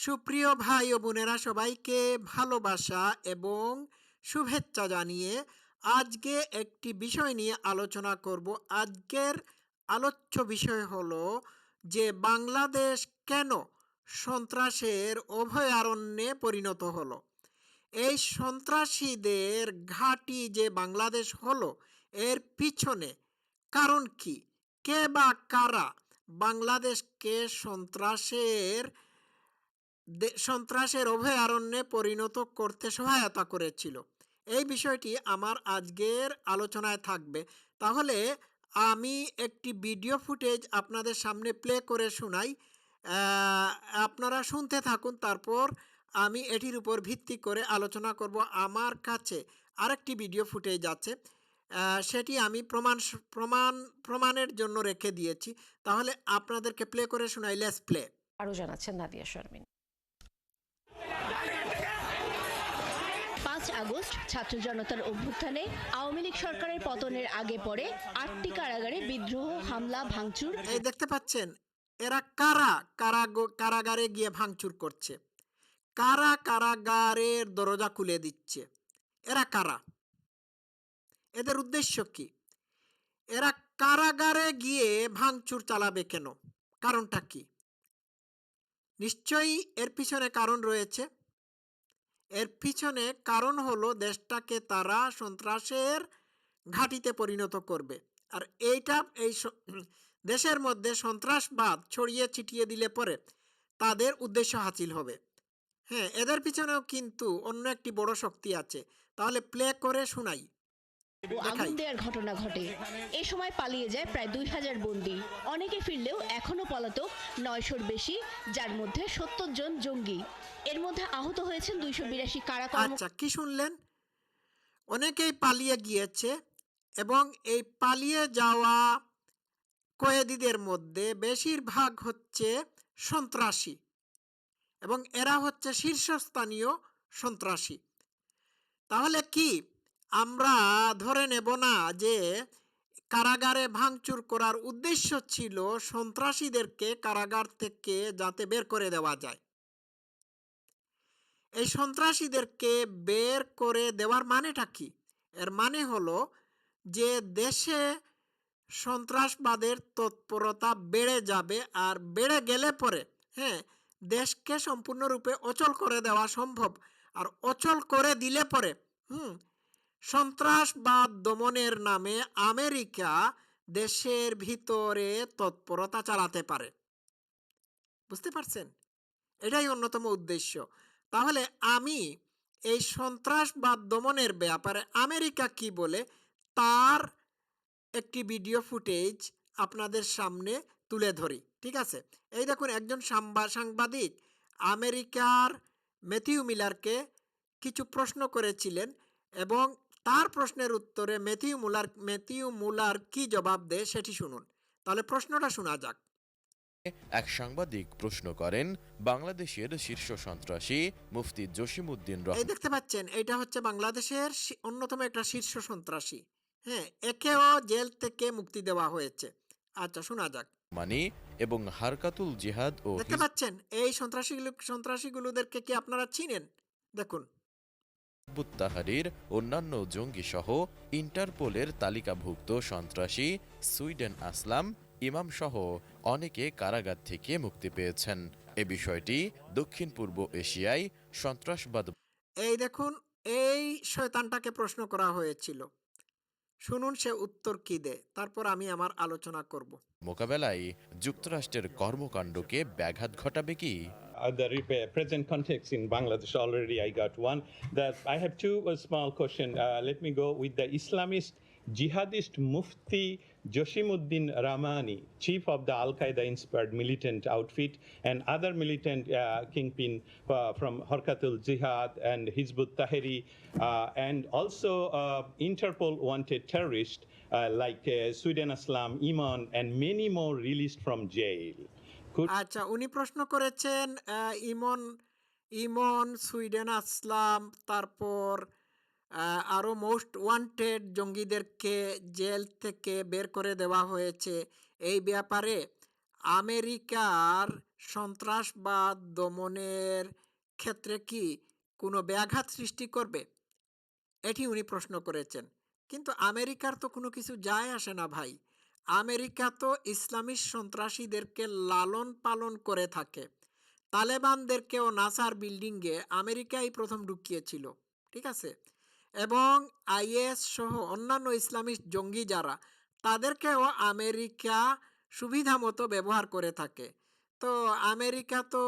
সুপ্রিয় ভাই ও বোনেরা, সবাইকে ভালোবাসা এবং শুভেচ্ছা জানিয়ে আজকে একটি বিষয় নিয়ে আলোচনা করব। আজকের আলোচ্য বিষয় হলো যে বাংলাদেশ কেন সন্ত্রাসের অভয়ারণ্যে পরিণত হলো। এই সন্ত্রাসীদের ঘাঁটি যে বাংলাদেশ হলো, এর পিছনে কারণ কি? কে বা কারা বাংলাদেশকে সন্ত্রাসের অভয়ারণ্যে পরিণত করতে সহায়তা করেছিল? এই বিষয়টি আমার আজকের আলোচনায় থাকবে। তাহলে আমি একটি ভিডিও ফুটেজ আপনাদের সামনে প্লে করে শোনাই। আপনারা শুনতে থাকুন, তারপর আমি এটির উপর ভিত্তি করে আলোচনা করব। আমার কাছে আরেকটি ভিডিও ফুটেজ আছে, সেটি আমি প্রমাণের জন্য রেখে দিয়েছি। তাহলে আপনাদেরকে প্লে করে শোনাই। Let's play. আরো জানাচ্ছেন নাদিয়া শারমিন। ৫ আগস্ট ছাত্র জনতার অভ্যুত্থানে আওয়ামী লীগ সরকারের পতনের আগে পরে ৮টি কারাগারে বিদ্রোহ, হামলা, ভাঙচুর। এই দেখতে পাচ্ছেন, এরা কারাগারে গিয়ে ভাঙচুর করছে, কারা কারাগারের দরজা খুলে দিচ্ছে। এরা কারা? এদের উদ্দেশ্য কি? এরা কারাগারে গিয়ে ভাঙচুর চালাবে কেন? কারণটা কি? নিশ্চয়ই এর পিছনে কারণ রয়েছে। এর পিছনে কারণ হলো দেশটাকে তারা সন্ত্রাসের ঘাঁটিতে পরিণত করবে। আর দেশের মধ্যে সন্ত্রাসবাদ ছড়িয়ে ছিটিয়ে দিলে পরে তাদের উদ্দেশ্য হাসিল হবে। হ্যাঁ, এদের পিছনেও কিন্তু অন্য একটি বড় শক্তি আছে। তাহলে প্লে করে শোনাই, ও আগুন দেওয়ার ঘটনা ঘটে। এ সময় পালিয়ে যায় প্রায় ২,০০০ বন্দী। অনেকে ফিরলেও এখনো পলাতক ৯০০-র বেশি, যার মধ্যে ৭০ জন জঙ্গি। এর মধ্যে আহত হয়েছেন ২৮২ আচ্ছা, কি শুনলেন? অনেকেই পালিয়ে গিয়েছে এবং এই পালিয়ে যাওয়া কয়েদিদের মধ্যে বেশিরভাগ হচ্ছে সন্ত্রাসী এবং এরা হচ্ছে শীর্ষস্থানীয় সন্ত্রাসী। তাহলে কি আমরা ধরে নেব না যে কারাগারে ভাঙচুর করার উদ্দেশ্য ছিল সন্ত্রাসীদেরকে কারাগার থেকে যাতে বের করে দেওয়া যায়? এই সন্ত্রাসীদেরকে বের করে দেওয়ার মানেটা কি? এর মানে হলো যে দেশে সন্ত্রাসবাদের তৎপরতা বেড়ে যাবে, আর বেড়ে গেলে পরে হ্যাঁ, দেশকে সম্পূর্ণরূপে অচল করে দেওয়া সম্ভব। আর অচল করে দিলে পরে সন্ত্রাসবাদ দমনের নামে আমেরিকা দেশের ভিতরে তৎপরতা চালাতে পারে। বুঝতে পারছেন? এটাই অন্যতম উদ্দেশ্য। তাহলে আমি এই সন্ত্রাসবাদ দমনের ব্যাপারে আমেরিকা কি বলে তার একটি ভিডিও ফুটেজ আপনাদের সামনে তুলে ধরি। ঠিক আছে? এই দেখুন, একজন সাংবাদিক আমেরিকার ম্যাথিউ মিলারকে কিছু প্রশ্ন করেছিলেন এবং তার প্রশ্নের উত্তরে ম্যাথিউ মুলার কি জবাব দেয় সেটি শুনুন। তাহলে প্রশ্নটা শোনা যাক। এক সাংবাদিক প্রশ্ন করেন, বাংলাদেশের শীর্ষ সন্ত্রাসী মুফতি জসিমউদ্দিন এই দেখতে পাচ্ছেন, এটা হচ্ছে বাংলাদেশের অন্যতম একটা শীর্ষ সন্ত্রাসী। হ্যাঁ, একেও জেল থেকে মুক্তি দেওয়া হয়েছে। আচ্ছা, শোনা যাক। রহমানী এবং হারকাতুল জিহাদ ও দেখতে পাচ্ছেন, এই সন্ত্রাসীগুলোদেরকে কি আপনারা চিনেন? দেখুন। হিজবুত তাহরীর অন্যান্য জঙ্গি সহ ইন্টারপোলের তালিকাভুক্ত সন্ত্রাসী সুইডেন আসলাম ইমাম সহ অনেকে কারাগার থেকে মুক্তি পেয়েছেন। এ বিষয়টি দক্ষিণ পূর্ব এশিয়ায় সন্ত্রাসবাদ এই দেখুন, এই শয়তানটাকে প্রশ্ন করা হয়েছিল। শুনুন সে উত্তর কি দেয়, তারপর আমি আমার আলোচনা করব। মোকাবেলায় যুক্তরাষ্ট্রের কর্মকাণ্ডকে ব্যাঘাত ঘটাবে কি? The present context in Bangladesh already I got one. That I have two small question. Let me go with the Islamist jihadist Mufti Joshimuddin Rahmani, chief of the Al Qaeda inspired militant outfit, and other militant kingpin from Harkatul Jihad and Hizbut Tahrir, and also Interpol wanted terrorists like Sweden Aslam, Iman, and many more released from jail. আচ্ছা, উনি প্রশ্ন করেছেন ইমন ইমন Sweden আসলাম, তারপর আরও most wanted জঙ্গিদেরকে jail থেকে বের করে দেওয়া হয়েছে। এই ব্যাপারে আমেরিকার সন্ত্রাসবাদ দমনের ক্ষেত্রে কি কোনো ব্যাঘাত সৃষ্টি করবে? এটি উনি প্রশ্ন করেছেন। কিন্তু আমেরিকার তো কোনো কিছু যায় আসে না ভাই। আমেরিকা তো ইসলামী সন্ত্রাসীদেরকে লালন পালন করে থাকে। তালেবানদেরকেও নাসার বিল্ডিংয়ে আমেরিকাই প্রথম ঢুকিয়েছিল। ঠিক আছে? এবং আইএস সহ অন্যান্য ইসলামিস্ট জঙ্গি যারা, তাদেরকেও আমেরিকা সুবিধা মতো ব্যবহার করে থাকে। তো আমেরিকা তো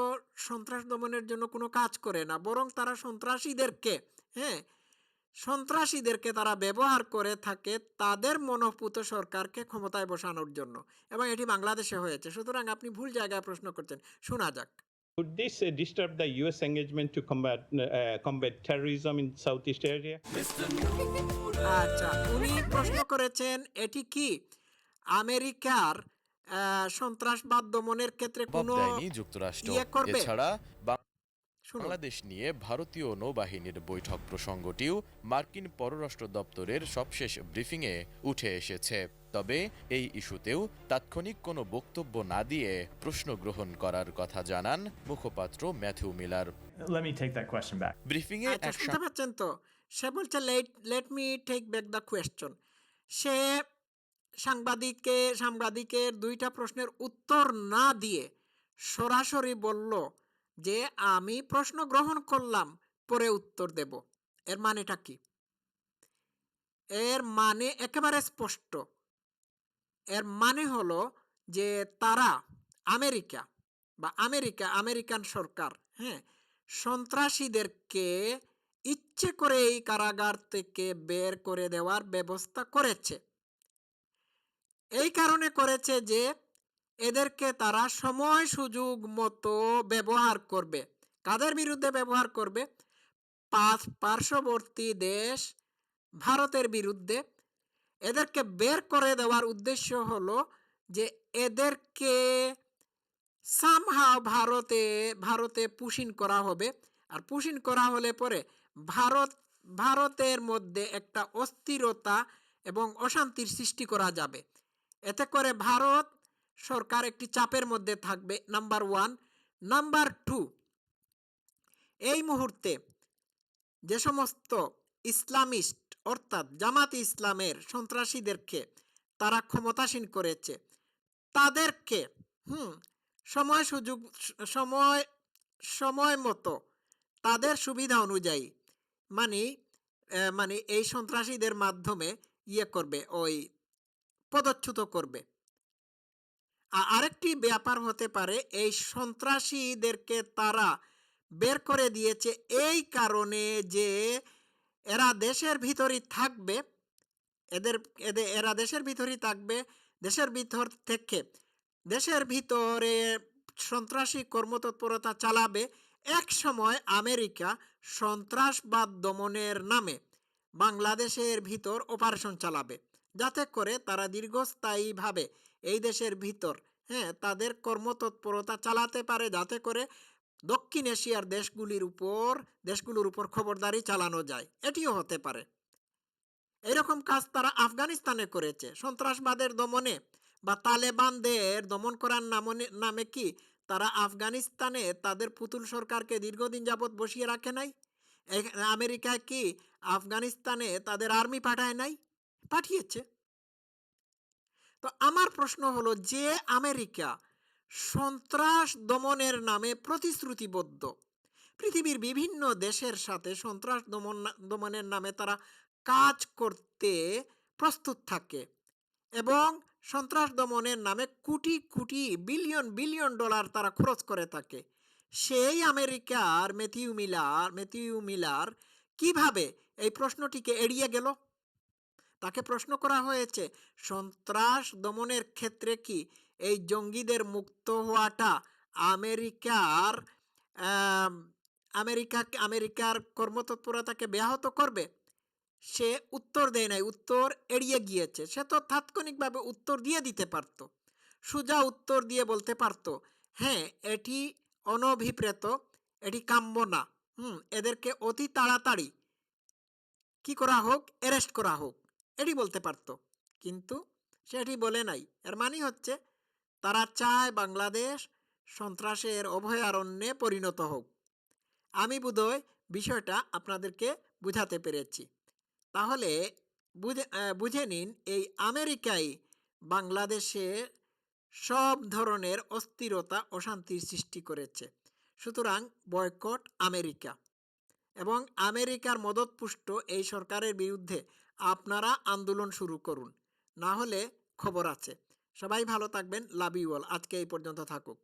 সন্ত্রাস দমনের জন্য কোনো কাজ করে না, বরং তারা সন্ত্রাসীদেরকে, হ্যাঁ, সন্ত্রাসীদেরকে তারা ব্যবহার করে থাকে তাদের মনোপুত সরকারকে ক্ষমতায় বসানোর জন্য, এবং এটি বাংলাদেশে হয়েছে। সুতরাং আপনি ভুল জায়গায় প্রশ্ন করছেন। শোনা যাক। Would this disturb the U.S. engagement to combat terrorism in Southeast Asia? আচ্ছা, উনি প্রশ্ন করেছেন এটি কি আমেরিকার সন্ত্রাসবাদ দমনের ক্ষেত্রে জবাব কোনো দেয়নি যুক্তরাষ্ট্র। ইয়ে করবে? এছাড়া শুনুন। বাংলাদেশ নিয়ে ভারতীয় নৌবাহিনীর বৈঠক প্রসঙ্গটিও মার্কিন পররাষ্ট্র দপ্তরের সবশেষ ব্রিফিংয়ে উঠে এসেছে। তবে এই ইস্যুতেও তাৎক্ষণিক কোনো বক্তব্য না দিয়ে প্রশ্ন গ্রহণ করার কথা জানান মুখপাত্র Matthew Miller. Let me take that question back. ব্রিফিংয়ে আচ্ছা, এক শুনতে পাচ্ছেন তো? সে বলছে let me take back the question. সে সাংবাদিকের দুইটা প্রশ্নের উত্তর না দিয়ে সরাসরি বলল যে আমি প্রশ্ন গ্রহণ করলাম, পরে উত্তর দেব। এর মানেটা কি? এর মানে একেবারে স্পষ্ট। এর মানে হলো যে তারা, আমেরিকান সরকার, হ্যাঁ, সন্ত্রাসীদেরকে ইচ্ছে করে এই কারাগার থেকে বের করে দেওয়ার ব্যবস্থা করেছে। এই কারণে করেছে যে এদেরকে তারা সময় সুযোগ মতো ব্যবহার করবে। কাদের বিরুদ্ধে ব্যবহার করবে? পার্শ্ববর্তী দেশ ভারতের বিরুদ্ধে। এদেরকে বের করে দেওয়ার উদ্দেশ্য হলো যে এদেরকে সামহাও ভারতে পুশিন করা হবে। আর পুশিন করা হলে পরে ভারতের মধ্যে একটা অস্থিরতা এবং অশান্তির সৃষ্টি করা যাবে। এতে করে ভারত সরকার একটি চাপের মধ্যে থাকবে, নাম্বার 1। নাম্বার 2, এই মুহূর্তে যে সমস্ত ইসলামিস্ট অর্থাৎ জামাত ইসলামের সন্ত্রাসীদেরকে তারা ক্ষমতাসীন করেছে, তাদেরকে সময় মতো তাদের সুবিধা অনুযায়ী মানে এই সন্ত্রাসীদের মাধ্যমে ইয়ে করবে, ওই পদচ্যুত করবে। আরেকটি ব্যাপার হতে পারে, এই সন্ত্রাসীদেরকে তারা বের করে দিয়েছে এই কারণে যে এরা দেশের ভিতরই থাকবে, এরা দেশের ভিতরই থাকবে, দেশের ভিতর থেকে দেশের ভিতরে সন্ত্রাসী কর্মতৎপরতা চালাবে। এক সময় আমেরিকা সন্ত্রাসবাদ দমনের নামে বাংলাদেশের ভিতর অপারেশন চালাবে, যাতে করে তারা দীর্ঘস্থায়ীভাবে এই দেশের ভিতর, হ্যাঁ, তাদের কর্মতৎপরতা চালাতে পারে, যাতে করে দক্ষিণ এশিয়ার দেশগুলোর উপর খবরদারি চালানো যায়। এটিও হতে পারে। এরকম কাজ তারা আফগানিস্তানে করেছে সন্ত্রাসবাদের দমনে, বা তালেবানদের দমন করার নামে কি তারা আফগানিস্তানে তাদের পুতুল সরকারকে দীর্ঘদিন যাবৎ বসিয়ে রাখে নাই? আমেরিকা কি আফগানিস্তানে তাদের আর্মি পাঠায় নাই? পাঠিয়েছে। তো আমার প্রশ্ন হলো, যে আমেরিকা সন্ত্রাস দমনের নামে প্রতিশ্রুতিবদ্ধ, পৃথিবীর বিভিন্ন দেশের সাথে সন্ত্রাস দমনের নামে তারা কাজ করতে প্রস্তুত থাকে এবং সন্ত্রাস দমনের নামে কোটি কোটি বিলিয়ন ডলার তারা খরচ করে থাকে, সেই আমেরিকার ম্যাথিউ মিলার কিভাবে এই প্রশ্নটিকে এড়িয়ে গেল? তাকে প্রশ্ন করা হয়েছে, সন্ত্রাস দমনের ক্ষেত্রে কি এই জঙ্গিদের মুক্ত হওয়াটা আমেরিকার কর্মতৎপরতাকে ব্যাহত করবে? সে উত্তর দেয় নাই, উত্তর এড়িয়ে গিয়েছে। সে তো তাৎক্ষণিকভাবে উত্তর দিয়ে দিতে পারত, সোজা উত্তর দিয়ে বলতে পারত, হ্যাঁ, এটি অনভিপ্রেত, এটি কাম্য না, এদেরকে অতি তাড়াতাড়ি কি করা হোক, অ্যারেস্ট করা হোক, এটি বলতে পারত। কিন্তু সেটি বলে নাই। এর মানে হচ্ছে তারা চায় বাংলাদেশ সন্ত্রাসের অভয়ারণ্যে পরিণত হোক। আমি বোধহয় বিষয়টা আপনাদেরকে বুঝাতে পেরেছি। তাহলে বুঝে নিন, এই আমেরিকাই বাংলাদেশে সব ধরনের অস্থিরতা অশান্তির সৃষ্টি করেছে। সুতরাং বয়কট আমেরিকা, এবং আমেরিকার মদতপুষ্ট এই সরকারের বিরুদ্ধে আপনারা আন্দোলন শুরু করুন, না হলে খবর আছে। সবাই ভালো থাকবেন। Love you all. আজকে এই পর্যন্ত থাকুক।